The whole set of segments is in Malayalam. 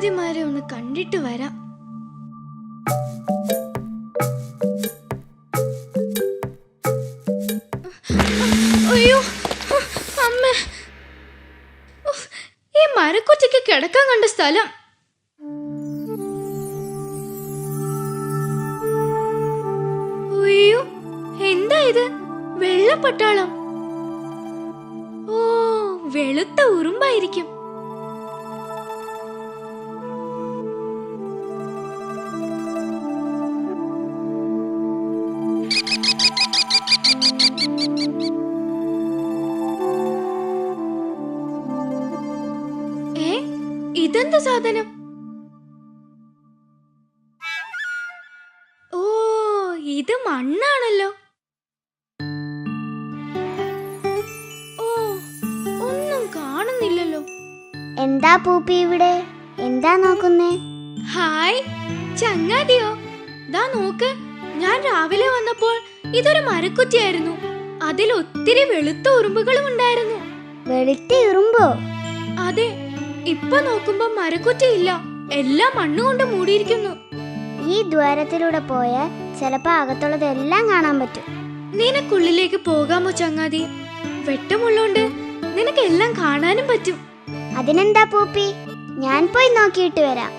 പൂപ്പിമാരെ ഒന്ന് കണ്ടിട്ട് വരാം. അയ്യോ അമ്മേ, ഈ മരക്കൊച്ചയ്ക്ക് കിടക്കാൻ കണ്ട സ്ഥലം. അയ്യോ, എന്താ ഇത്? വെള്ളപ്പട്ടാളം. ഓ, വെളുത്ത ഉറുമ്പായിരിക്കും. ഇതെന്ത് സാധനം? ഓ, ഇത് മണ്ണാണല്ലോ. ഓ, ഒന്നും കാണുന്നില്ലല്ലോ. എന്താ പൂപ്പി ഇവിടെ? എന്താ നോക്കുന്നേ? ഹായ് ചങ്ങാതിയോ, ദാ നോക്ക്. ഞാൻ രാവിലെ വന്നപ്പോൾ ഇതൊരു മരക്കുറ്റിയായിരുന്നു. അതിൽ ഒത്തിരി വെളുത്ത ഉറുമ്പുകളും ഉണ്ടായിരുന്നു. വെളുത്ത ഉറുമ്പോ? അതെ, ഇപ്പൊ നോക്കുമ്പോ മരക്കുറ്റിയില്ല, എല്ലാം മണ്ണുകൊണ്ട് മൂടിയിരിക്കുന്നു. ഈ ദ്വാരത്തിലൂടെ പോയാൽ ചിലപ്പോ അകത്തുള്ളതെല്ലാം കാണാൻ പറ്റും. നിനക്കുള്ളിലേക്ക് പോകാമോ ചങ്ങാതി? വെട്ടമുള്ളോണ്ട് നിനക്ക് എല്ലാം കാണാനും പറ്റും. അതിനെന്താ പൂപ്പി, ഞാൻ പോയി നോക്കിയിട്ട് വരാം.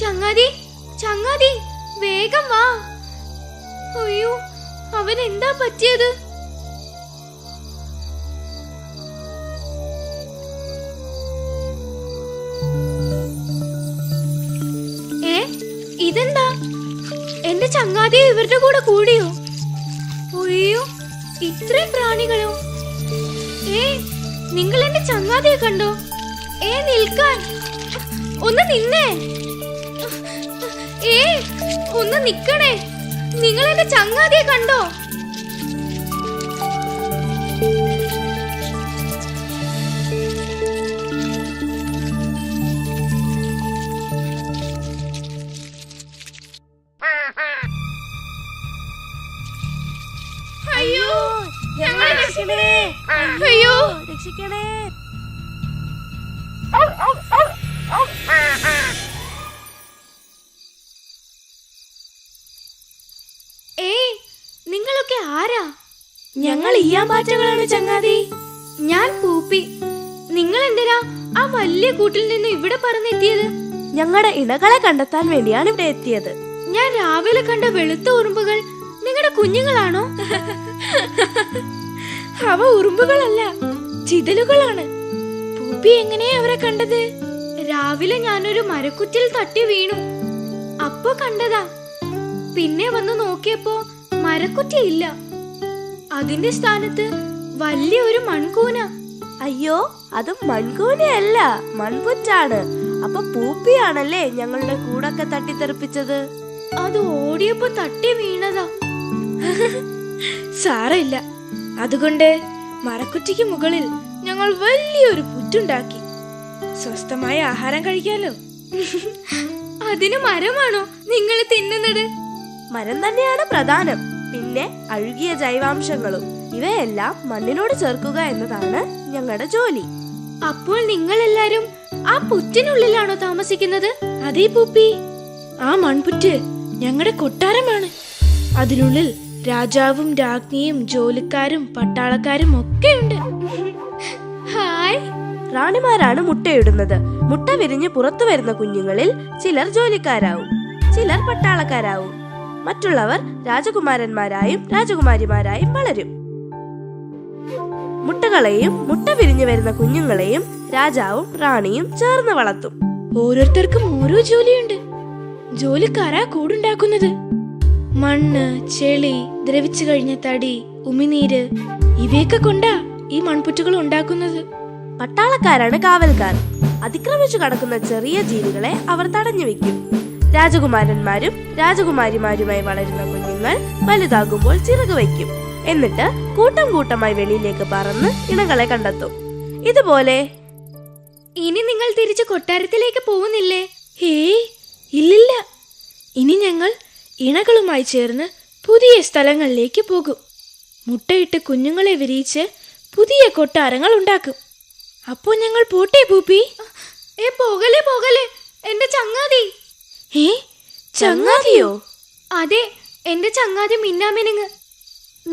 ചങ്ങാതി, ചങ്ങാതി, വേഗം വാ. അയ്യോ, അവൻ എന്താ പറ്റിയത്? ഇതെന്താ? എന്റെ ചങ്ങാതിയെ ഇവരുടെ കൂടെ കൂടിയോ? അയ്യോ, ഇത്രയും പ്രാണികളോ? നിങ്ങൾ എന്റെ ചങ്ങാതിയെ കണ്ടോ? നിൽക്കാൻ, ഒന്ന് നിന്നേ. ഒന്ന് നിക്കണേ. നിങ്ങൾ എന്റെ ചങ്ങാതിയെ കണ്ടോ? അയ്യോ, ഞങ്ങളെ രക്ഷിക്കണേ. അയ്യോ, രക്ഷിക്കണേ. നിങ്ങളൊക്കെ ആരാ? ഞങ്ങൾ ഈയാമ്പാറ്റകളാണ് ചങ്ങാതി. ഞാൻ പൂപ്പി. നിങ്ങൾ എന്തിനാ ആ വലിയ കൂട്ടിൽ നിന്ന് ഇവിടെ പറന്നെത്തിയത്? ഞങ്ങളുടെ ഇണകളെ കണ്ടെത്താൻ വേണ്ടിയാണ് ഇവിടെ എത്തിയത്. ഞാൻ രാവിലെ കണ്ട വെളുത്ത ഉറുമ്പുകൾ നിങ്ങളുടെ കുഞ്ഞുങ്ങളാണോ? അവ ഉറുമ്പുകളല്ല, ചിതലുകളാണ്. പൂപ്പി എങ്ങനെയാ അവരെ കണ്ടത്? രാവിലെ ഞാനൊരു മരക്കുറ്റിൽ തട്ടി വീണു, അപ്പൊ കണ്ടതാ. പിന്നെ വന്ന് നോക്കിയപ്പോ മരക്കുറ്റിയില്ല. അതിന്റെ സ്ഥാനത്ത് വലിയൊരു മൺകൂന. അയ്യോ, അത് മൺകൂനയല്ല, മൺപുറ്റാണ്. അപ്പൊ പൂപ്പിയാണല്ലേ ഞങ്ങളുടെ കൂടൊക്കെ തട്ടിത്തെറിപ്പിച്ചത്? അത് ഓടിയപ്പോ തട്ടി വീണതാ. സാരമില്ല, അതുകൊണ്ട് മരക്കുറ്റിക്ക് മുകളിൽ ഞങ്ങൾ വലിയൊരു പുറ്റുണ്ടാക്കി സ്വസ്ഥമായ ആഹാരം കഴിക്കാലോ. അതിന് മരമാണോ നിങ്ങൾ തിന്നുന്നത്? മരം തന്നെയാണ് പ്രധാനം, പിന്നെ അഴുകിയ ജൈവാംശങ്ങളും. ഇവയെല്ലാം മണ്ണിനോട് ചേർക്കുക എന്നതാണ് ഞങ്ങളുടെ ജോലി. അപ്പോൾ നിങ്ങൾ എല്ലാരും ആ പുറ്റിനുള്ളിലാണോ താമസിക്കുന്നത്? അതേ പൂപ്പി, ആ മൺപുറ്റ് ഞങ്ങളുടെ കൊട്ടാരമാണ്. അതിനുള്ളിൽ രാജാവും രാജ്ഞിയും ജോലിക്കാരും പട്ടാളക്കാരും ഒക്കെ ഉണ്ട്. ഹായ്. റാണിമാരാണ് മുട്ടയിടുന്നത്. മുട്ട വിരിഞ്ഞ് പുറത്തു വരുന്ന കുഞ്ഞുങ്ങളിൽ ചിലർ ജോലിക്കാരാവും, ചിലർ പട്ടാളക്കാരാവും. മറ്റുള്ളവർ രാജകുമാരന്മാരായും രാജകുമാരിമാരായും വളരും. മുട്ടകളെയും മുട്ട വിരിഞ്ഞു വരുന്ന കുഞ്ഞുങ്ങളെയും രാജാവും റാണിയും ചേർന്ന് വളർത്തും. ഓരോരുത്തർക്കും ഓരോ ജോലിയുണ്ട്. ജോലിക്കാരാ കൂടുണ്ടാക്കുന്നത്. മണ്ണ്, ചെളി, ദ്രവിച്ചു കഴിഞ്ഞ തടി, ഉമിനീര്, ഇവയൊക്കെ കൊണ്ടാ ഈ മൺപുറ്റുകൾ ഉണ്ടാക്കുന്നത്. പട്ടാളക്കാരാണ് കാവൽക്കാർ. അതിക്രമിച്ചു കടക്കുന്ന ചെറിയ ജീവികളെ അവർ തടഞ്ഞു വെക്കും. രാജകുമാരന്മാരും രാജകുമാരിമാരുമായി വളരുന്ന കുഞ്ഞുങ്ങൾ വലുതാകുമ്പോൾ ചിറക് വയ്ക്കും. എന്നിട്ട് കൂട്ടം കൂട്ടമായി വെളിയിലേക്ക് പറന്ന് ഇണകളെ കണ്ടെത്തും. ഇതുപോലെ. ഇനി നിങ്ങൾ തിരിച്ചു കൊട്ടാരത്തിലേക്ക് പോകുന്നില്ലേ? ഹേയ്, ഇല്ലില്ല. ഇനി ഞങ്ങൾ ഇണകളുമായി ചേർന്ന് പുതിയ സ്ഥലങ്ങളിലേക്ക് പോകും. മുട്ടയിട്ട് കുഞ്ഞുങ്ങളെ വിരിയിച്ച് പുതിയ കൊട്ടാരങ്ങൾ ഉണ്ടാക്കും. അപ്പോൾ ഞങ്ങൾ പോട്ടെ പൂപ്പി. പോകലേ പോകലേ, എന്റെ ചങ്ങാതി. ചങ്ങാതിയോ? അതെ, എന്റെ ചങ്ങാതി മിന്നാമിനുങ്ങ്.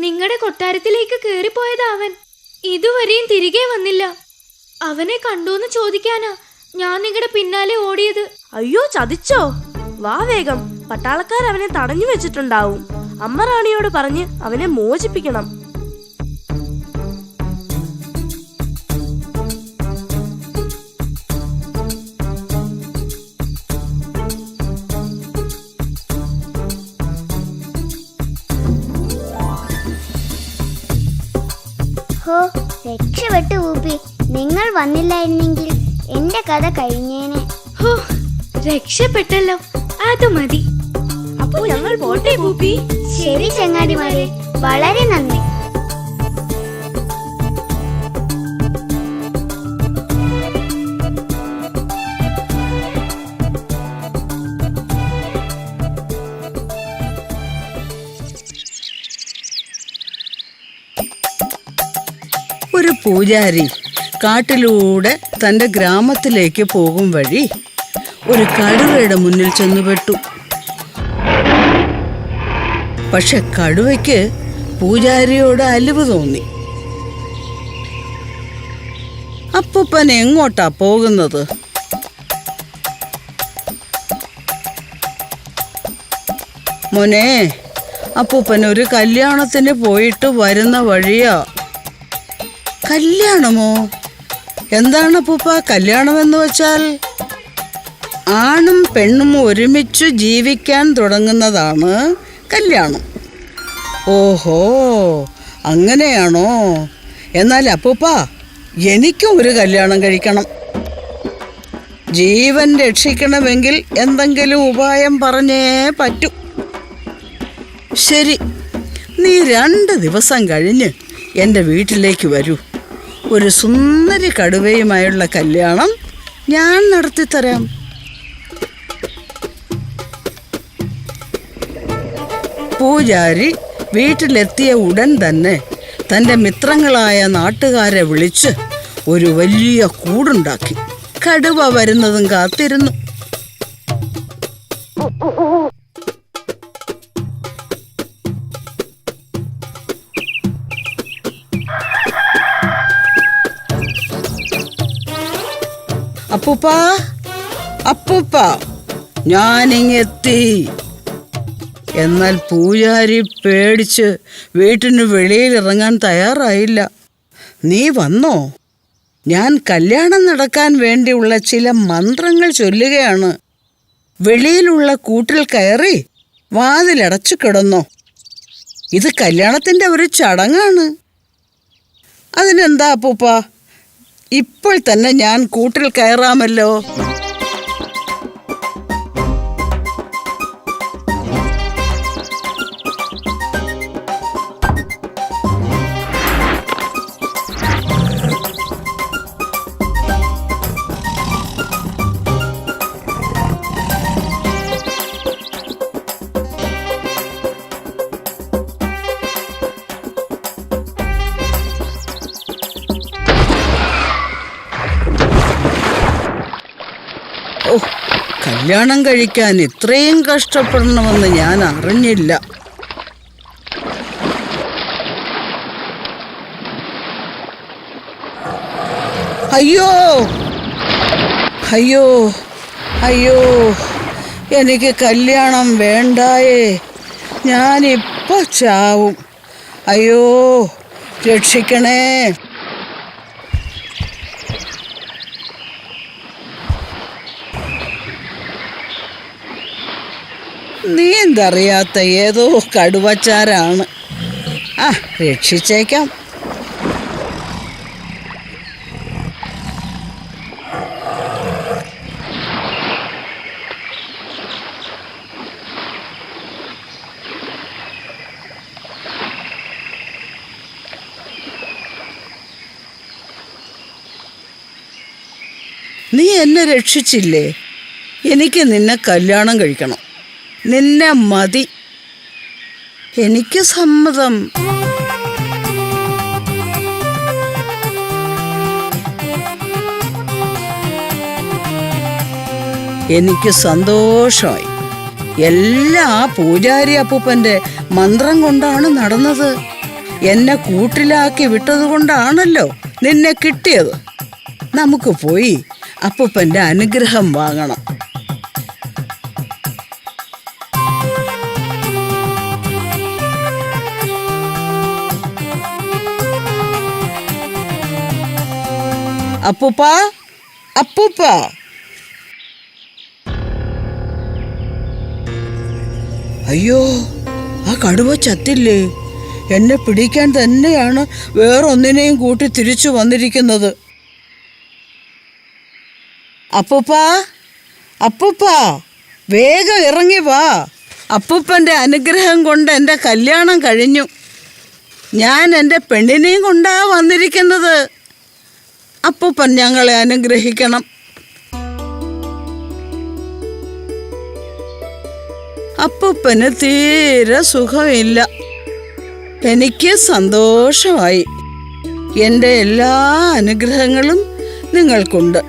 നിങ്ങളുടെ കൊട്ടാരത്തിലേക്ക് കേറിപ്പോയതാ അവൻ. ഇതുവരെയും തിരികെ വന്നില്ല. അവനെ കണ്ടോന്ന് ചോദിക്കാനാ ഞാൻ നിങ്ങളുടെ പിന്നാലെ ഓടിയത്. അയ്യോ, ചതിച്ചോ? വാ വേഗം, പട്ടാളക്കാർ അവനെ തടഞ്ഞു വെച്ചിട്ടുണ്ടാവും. അമ്മ റാണിയോട് പറഞ്ഞ് അവനെ മോചിപ്പിക്കണം. ഹോ, രക്ഷപ്പെട്ടു പൂപ്പി. നിങ്ങൾ വന്നില്ലായിരുന്നെങ്കിൽ എന്റെ കഥ കഴിഞ്ഞേനെ. ഹോ, രക്ഷപ്പെട്ടല്ലോ, അത് മതി. അപ്പോൾ ഞങ്ങൾ പോട്ടെ പൂപ്പി. ശരി ചങ്ങാതിമാരെ, വളരെ നന്ദി. ഒരു പൂജാരി കാട്ടിലൂടെ തൻ്റെ ഗ്രാമത്തിലേക്ക് പോകും വഴി ഒരു കടുവയുടെ മുന്നിൽ ചെന്നുപെട്ടു. പക്ഷെ കടുവയ്ക്ക് പൂജാരിയോട് അലിവ് തോന്നി. അപ്പൂപ്പൻ എങ്ങോട്ടാ പോകുന്നത്? മോനെ, അപ്പൂപ്പൻ ഒരു കല്യാണത്തിന് പോയിട്ട് വരുന്ന വഴിയാ. കല്യാണമോ? എന്താണ് അപ്പൂപ്പ കല്യാണമെന്ന് വെച്ചാൽ? ആണും പെണ്ണും ഒരുമിച്ച് ജീവിക്കാൻ തുടങ്ങുന്നതാണ് കല്യാണം. ഓഹോ, അങ്ങനെയാണോ? എന്നാൽ അപ്പൂപ്പ, എനിക്കും ഒരു കല്യാണം കഴിക്കണം. ജീവൻ രക്ഷിക്കണമെങ്കിൽ എന്തെങ്കിലും ഉപായം പറഞ്ഞേ പറ്റൂ. ശരി, നീ 2 ദിവസം കഴിഞ്ഞ് എൻ്റെ വീട്ടിലേക്ക് വരൂ. ഒരു സുന്ദരി കടുവയുമായുള്ള കല്യാണം ഞാൻ നടത്തിത്തരാം. പൂജാരി വീട്ടിലെത്തിയ ഉടൻ തന്നെ തൻ്റെ മിത്രങ്ങളായ നാട്ടുകാരെ വിളിച്ച് ഒരു വലിയ കൂടുണ്ടാക്കി. കടുവ വരുന്നതും കാത്തിരുന്നു. അപ്പൂപ്പ, അപ്പൂപ്പ, ഞാനിങ്ങെത്തി. എന്നാൽ പൂജാരി പേടിച്ച് വീട്ടിന് വെളിയിലിറങ്ങാൻ തയ്യാറായില്ല. നീ വന്നോ? ഞാൻ കല്യാണം നടക്കാൻ വേണ്ടിയുള്ള ചില മന്ത്രങ്ങൾ ചൊല്ലുകയാണ്. വെളിയിലുള്ള കൂട്ടിൽ കയറി വാതിലടച്ചു കിടന്നോ. ഇത് കല്യാണത്തിൻ്റെ ഒരു ചടങ്ങാണ്. അതിനെന്താ അപ്പൂപ്പ, ഇപ്പോൾ തന്നെ ഞാൻ കൂട്ടിൽ കയറാമല്ലോ. ഓ, കല്യാണം കഴിക്കാൻ ഇത്രയും കഷ്ടപ്പെടണമെന്ന് ഞാൻ അറിഞ്ഞില്ല. അയ്യോ അയ്യോ അയ്യോ, എനിക്ക് കല്യാണം വേണ്ടായേ. ഞാനിപ്പോ ചാവും. അയ്യോ, രക്ഷിക്കണേ. നീന്തറിയാത്ത ഏതോ കടുവച്ചാരാണ്. രക്ഷിച്ചേക്കാം. നീ എന്നെ രക്ഷിച്ചില്ലേ? എനിക്ക് നിന്നെ കല്യാണം കഴിക്കണം. നിന്നെ മതി. എനിക്ക് സമ്മതം. എനിക്ക് സന്തോഷമായി. എല്ലാം ആ പൂജാരി അപ്പൂപ്പന്റെ മന്ത്രം കൊണ്ടാണ് നടന്നത്. എന്നെ കൂട്ടിലാക്കി വിട്ടതുകൊണ്ടാണല്ലോ നിന്നെ കിട്ടിയത്. നമുക്ക് പോയി അപ്പൂപ്പന്റെ അനുഗ്രഹം വാങ്ങണം. അപ്പൂപ്പ, അപ്പൂപ്പ. അയ്യോ, ആ കടുവ ചത്തില്ലേ? എന്നെ പിടിക്കാൻ തന്നെയാണ് വേറൊന്നിനെയും കൂട്ടി തിരിച്ചു വന്നിരിക്കുന്നത്. അപ്പൂപ്പ, അപ്പൂപ്പ, വേഗം ഇറങ്ങി വാ. അപ്പൂപ്പൻ്റെ അനുഗ്രഹം കൊണ്ട് എൻ്റെ കല്യാണം കഴിഞ്ഞു. ഞാൻ എൻ്റെ പെണ്ണിനെയും കൊണ്ടാ വന്നിരിക്കുന്നത്. അപ്പൂപ്പൻ ഞങ്ങളെ അനുഗ്രഹിക്കണം. അപ്പൂപ്പന് തീരെ സുഖമില്ല. എനിക്ക് സന്തോഷമായി. എൻ്റെ എല്ലാ അനുഗ്രഹങ്ങളും നിങ്ങൾക്കുണ്ട്.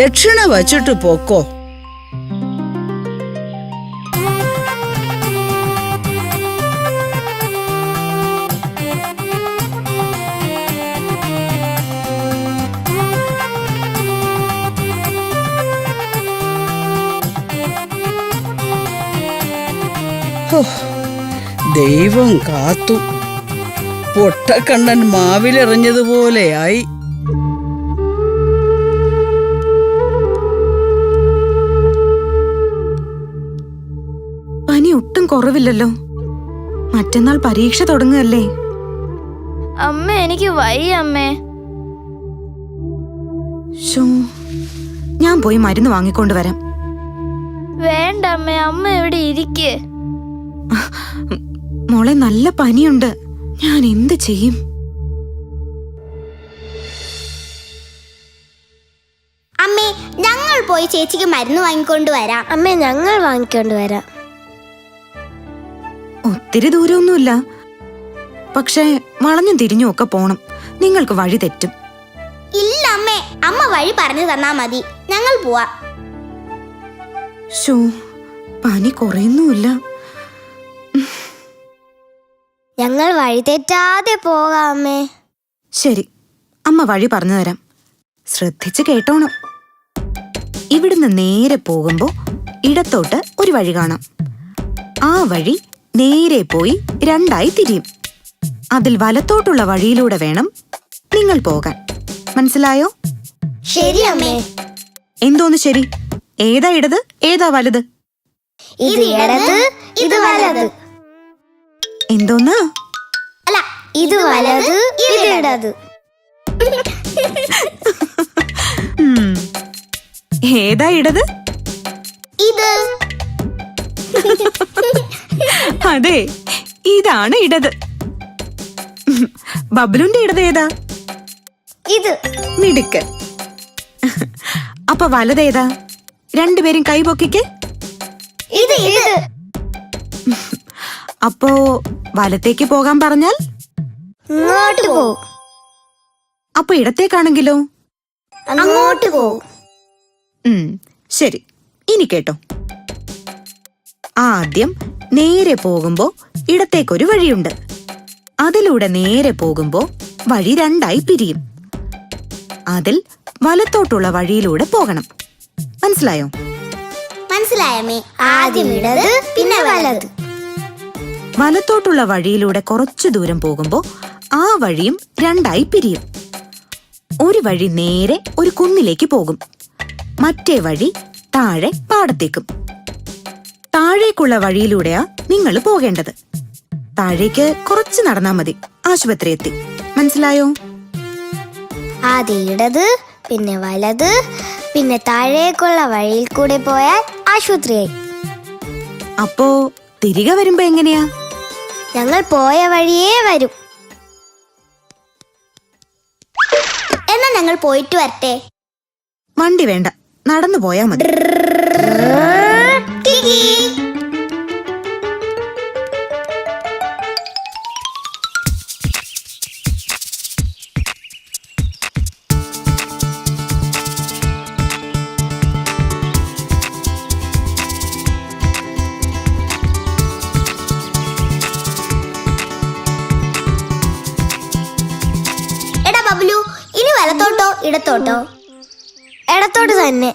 ദക്ഷിണ വച്ചിട്ട് പോക്കോ. ദൈവം കാത്തു. പൊട്ടക്കണ്ണൻ മാവിലെറിഞ്ഞതുപോലെയായി. പനി ഒട്ടും കുറവില്ലല്ലോ. മറ്റന്നാൾ പരീക്ഷ തുടങ്ങുകയല്ലേ? അമ്മ, എനിക്ക് വയ്യ അമ്മേ. ശോ, ഞാൻ പോയി മരുന്ന് വാങ്ങിക്കൊണ്ട് വരാം. വേണ്ട അമ്മേ, അമ്മ ഇവിടെ ഇരിക്കേ. മോളെ, നല്ല പനിയുണ്ട്. ഞാൻ എന്ത് ചെയ്യും? അമ്മേ, ഞങ്ങൾ പോയി ചേച്ചിക്ക് മരുന്ന് വാങ്ങിക്കൊണ്ട് വരാം. അമ്മേ, ഞങ്ങൾ വാങ്ങിക്കൊണ്ട് വരാം. ഒത്തിരി ദൂരമൊന്നുമില്ല, പക്ഷേ വളഞ്ഞും തിരിഞ്ഞും ഒക്കെ പോണം. നിങ്ങൾക്ക് വഴി തെറ്റും. ഇല്ല അമ്മേ, അമ്മ വഴി പറഞ്ഞു തന്നാ മതി. ഞങ്ങൾ പോവാ. ശോ, പനി കുറയുന്നുമില്ല. ഞങ്ങൾ വഴി തെറ്റാതെ പോകാം അമ്മേ. ശരി, അമ്മ വഴി പറഞ്ഞു തരാം. ശ്രദ്ധിച്ച് കേട്ടോണം. ഇവിടുന്ന് നേരെ പോകുമ്പോ ഇടത്തോട്ട് ഒരു വഴി കാണാം. ആ വഴി നേരെ പോയി രണ്ടായി തിരിയും. അതിൽ വലത്തോട്ടുള്ള വഴിയിലൂടെ വേണം നിങ്ങൾ പോകാൻ. മനസ്സിലായോ? ശരി അമ്മേ. എന്തോന്ന് ശരി? ഏതാ ഇടത്, ഏതാ വലത്? ഇത് ഇടത്, ഇത് വലത്. എന്തോന്നാ? അല്ല, ഇത് വലത്, ഇത് ഇടത്. ഏതാ ഇടത്? ഇത്. അതെ, ഇതാണ് ഇടത്. ബബ്ലുന്റെ ഇടത് ഏതാ? ഇത്. മിടുക്ക്. അപ്പൊ വലതേതാ? രണ്ടുപേരും കൈ പൊക്കിക്ക്. ഇത്. ഇത്. അപ്പോ വലത്തേക്ക് പോകാൻ പറഞ്ഞാൽ ഇങ്ങോട്ട് പോ. അപ്പൊ ഇടത്തേക്കാണെങ്കിലോ? അങ്ങോട്ട് പോ. ശരി, ഇനി കേട്ടോ. ആദ്യം നേരെ പോകുമ്പോ ഇടത്തേക്കൊരു വഴിയുണ്ട്. അതിലൂടെ നേരെ പോകുമ്പോ വഴി രണ്ടായി പിരിയും. അതിൽ വലത്തോട്ടുള്ള വഴിയിലൂടെ പോകണം. മനസ്സിലായോ? മനസ്സിലായമേ. ആദ്യം ഇടത്, പിന്നെ വലത്. വലത്തോട്ടുള്ള വഴിയിലൂടെ കുറച്ചു ദൂരം പോകുമ്പോ ആ വഴിയും രണ്ടായി പിരിയും. ഒരു വഴി നേരെ ഒരു കുന്നിലേക്ക് പോകും. മറ്റേ വഴി താഴെ പാടത്തേക്കും. താഴേക്കുള്ള വഴിയിലൂടെയാ നിങ്ങൾ പോകേണ്ടത്. താഴേക്ക് കുറച്ച് നടന്നാ മതി, ആശുപത്രി എത്തി. മനസ്സിലായോ? ആദ്യം ഇടത്, പിന്നെ വലത്, പിന്നെ താഴേക്കുള്ള വഴിയിൽ കൂടെ പോയാൽ ആശുപത്രിയായി. അപ്പോ തിരികെ വരുമ്പോ എങ്ങനെയാ? ഞങ്ങൾ പോയ വഴിയേ വരും. എന്നാ ഞങ്ങൾ പോയിട്ട് വരട്ടെ. വണ്ടി വേണ്ട, നടന്നു പോയാ മതി. ഇടത്തോട്ടോ? ഇടത്തോട്ട് തന്നെ.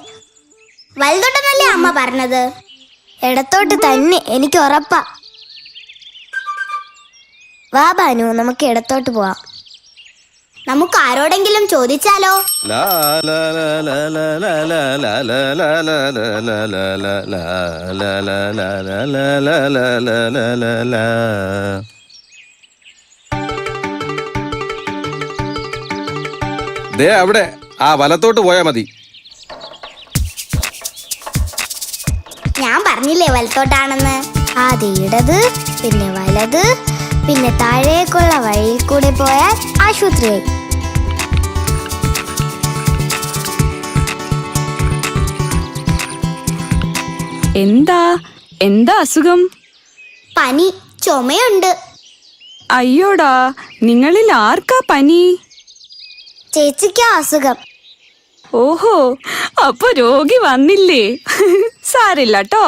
വലത്തോട്ടെന്നല്ലേ അമ്മ പറഞ്ഞത്? ഇടത്തോട്ട് തന്നെ, എനിക്ക് ഉറപ്പാ. വാ ബാനു, നമുക്ക് ഇടത്തോട്ട് പോവാം. നമുക്ക് ആരോടെങ്കിലും ചോദിച്ചാലോ? ദേ അവിടെ ആ വലത്തോട്ട് പോയാ മതി. ഞാൻ പറഞ്ഞില്ലേ വലത്തോട്ടാണെന്ന്. ആദ്യം ഇടത്, പിന്നെ വലത്, പിന്നെ താഴേക്കുള്ള വഴിയിൽ കൂടെ പോയാൽ ആശുപത്രിയായി. എന്താ അസുഖം? പനി, ചുമയുണ്ട്. അയ്യോടാ, നിങ്ങളിൽ ആർക്കാ പനി? ചേച്ചിക്കാ അസുഖം. ഓഹോ, അപ്പൊ രോഗി വന്നില്ലേ? സാരില്ല ട്ടോ.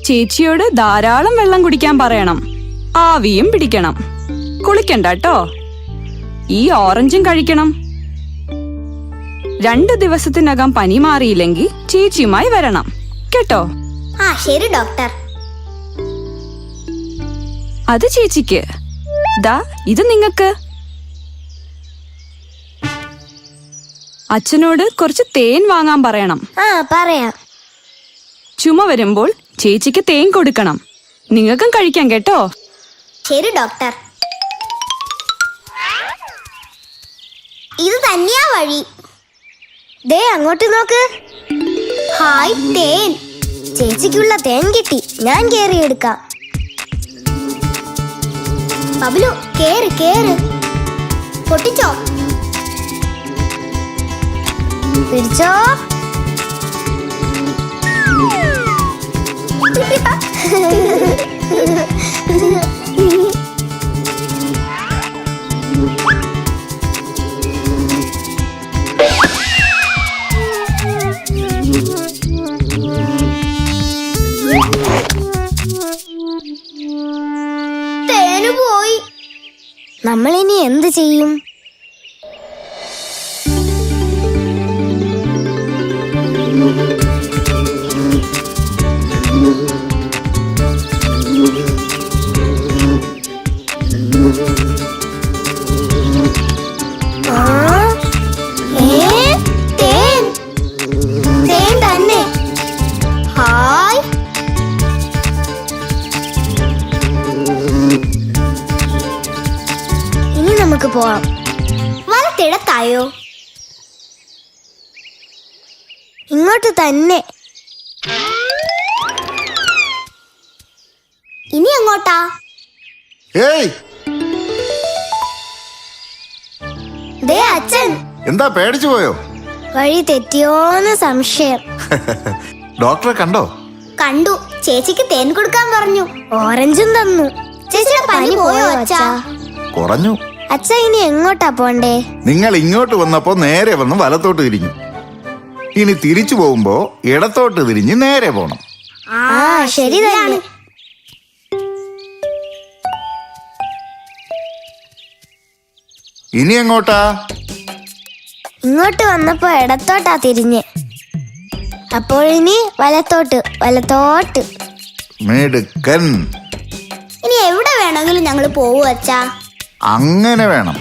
ചേച്ചിയോട് ധാരാളം വെള്ളം കുടിക്കാൻ പറയണം. ആവിയും പിടിക്കണം. കുളിക്കണ്ട ട്ടോ. ഈ ഓറഞ്ചും കഴിക്കണം. 2 ദിവസത്തിനകം പനി മാറിയില്ലെങ്കിൽ ചേച്ചിയുമായി വരണം കേട്ടോ. ആ ശരി ഡോക്ടർ. അത് ചേച്ചിക്ക്. ദാ ഇത് നിങ്ങക്ക്. അച്ഛനോട് കുറച്ച് തേൻ വാങ്ങാൻ പറയണം. ആ പറയാം. ചുമ വരുമ്പോൾ ചേച്ചിക്ക് തേൻ കൊടുക്കണം. നിങ്ങൾക്കും കഴിക്കാം കേട്ടോ. ശരി ഡോക്ടർ. ഇത് തന്നെയാ വഴി. ദേ അങ്ങോട്ട് നോക്ക്. ഹായ്, തേൻ. ചേച്ചിക്കുള്ള തേൻ കിട്ടി. ഞാൻ കേറിയെടുക്കാം. ബബ്ലു, കേറ് കേറ്. പൊട്ടിച്ചോ? പിടിച്ചോ. തേന് പോയി. നമ്മളിനി എന്ത് ചെയ്യും? തേൻ തന്നെ. ഹായ്. ഇനി നമുക്ക് പോവാം. വലത്തിടത്തായോ? ഇങ്ങോട്ട് തന്നെ. ഇനി എങ്ങോട്ടാ? ഏയ്, ദേ അച്ഛൻ. എന്താ പേടിച്ചു പോയോ? വഴി തെറ്റിയോന്ന് സംശയം. ഡോക്ടറെ കണ്ടോ? കണ്ടു. ചേച്ചിക്ക് തേൻ കൊടുക്കാൻ പറഞ്ഞു. ഓറഞ്ചും തന്നു. ചേച്ചിയുടെ പനി പോയോ അച്ഛാ? കുറഞ്ഞു. അച്ഛ ഇനി എങ്ങോട്ടാ പോണ്ടേ? നിങ്ങൾ ഇങ്ങോട്ട് വന്നപ്പോ നേരെ വന്ന് വലത്തോട്ട് തിരിഞ്ഞു. ഇനി തിരിച്ചു പോകുമ്പോ ഇടത്തോട്ട് തിരിഞ്ഞ് നേരെ പോണം. ആ ശരി തന്നെ. ഇനി എങ്ങോട്ടാ? ഇങ്ങോട്ട് വന്നപ്പോ ഇടത്തോട്ടാ തിരിഞ്ഞ്. അപ്പോൾ ഇനി വലത്തോട്ട് വലത്തോട്ട്. മിടുക്കൻ. ഇനി എവിടെ വേണമെങ്കിലും ഞങ്ങൾ പോവൂ അച്ഛാ. അങ്ങനെ വേണം.